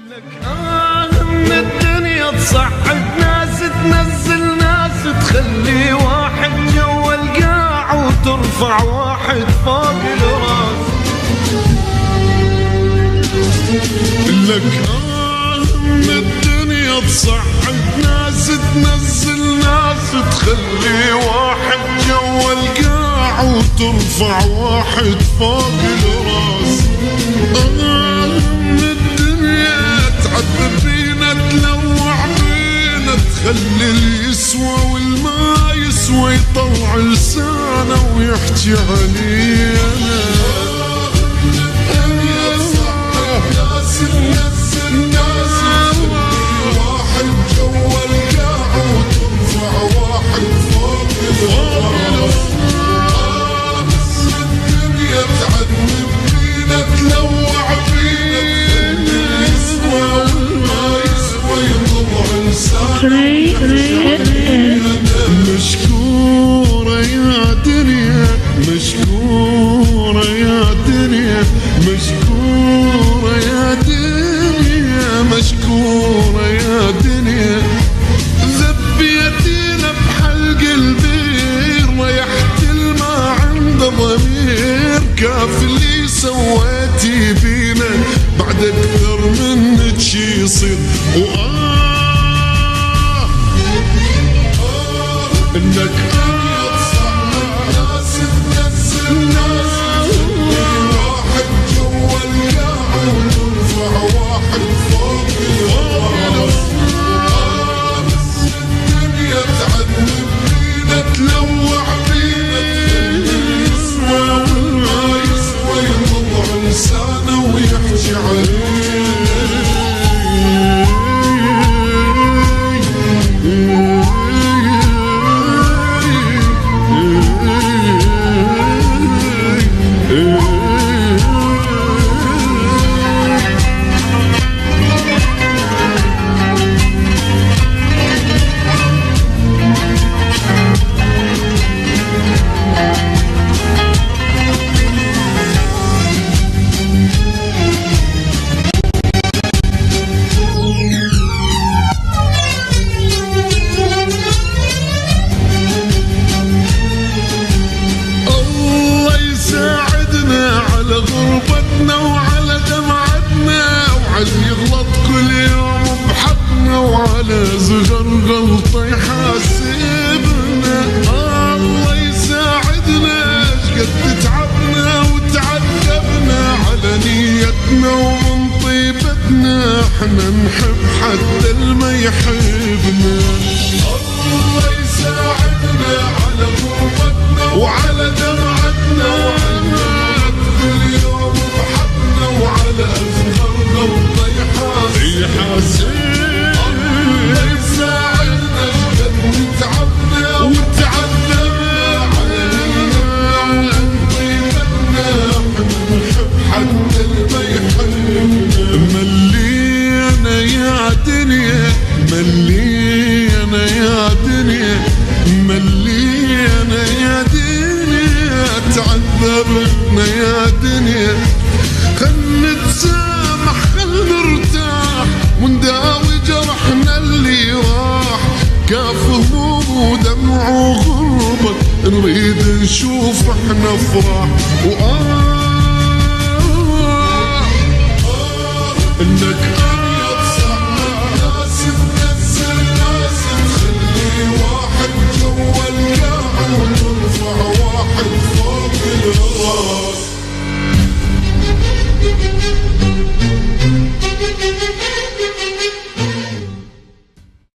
من الدنيا تصعد ناس تنزل ناس تخلي واحد جوا القاع وترفع واحد فوق الراس. لك من الدنيا تصعد ناس تنزل ناس تخلي واحد جوا القاع وترفع واحد فوق الراس. من الدنيا تعذب بينا تلوع بينا تخلي اللي يسوى والما يسوى يطلع لسانه ويحكي علينا. ناس تنزل ناس تخلي واحد جوا القاع وترفع واحد فوق الراس. الدنيا تعذب بينا تلوع بينا يسوى والما يسوى يطلع لسانه. مشكورة يا دنيا مشكورة يا دنيا مشكورة يا دنيا مشكورة يا دنيا. ذبيتينا بحلق البير ريحت الما عند ضمير. كاف اللي سويتي بينا بعد اكثر منك شي يصير. انك ناس تنزل ناس تخلي واحد جوا القاع وترفع واحد فوق الراس. الدنيا تعذب بينا تلوع بينا يسوى والما يسوى يطلع لسانه ويحكي عليه. غلطة يحاسبنا الله يساعدنا. شقد تعبنا وتعذبنا على نيتنا ومن طيبتنا احنا نحب حتى الما يحبنا. الله يساعدنا على غربتنا وعلى دمعتنا وعلى كل يوم بحبنا وعلى أصغر غلطة يحاسبنا. ملينا يا دنيا ملينا يا دنيا ملينا يا دنيا تعذبنا يا دنيا. خل نتسامح خل نرتاح ونداوي جرحنا اللي راح. كاف هموم ودمع وغربة نريد نشوف احنا افراح. انك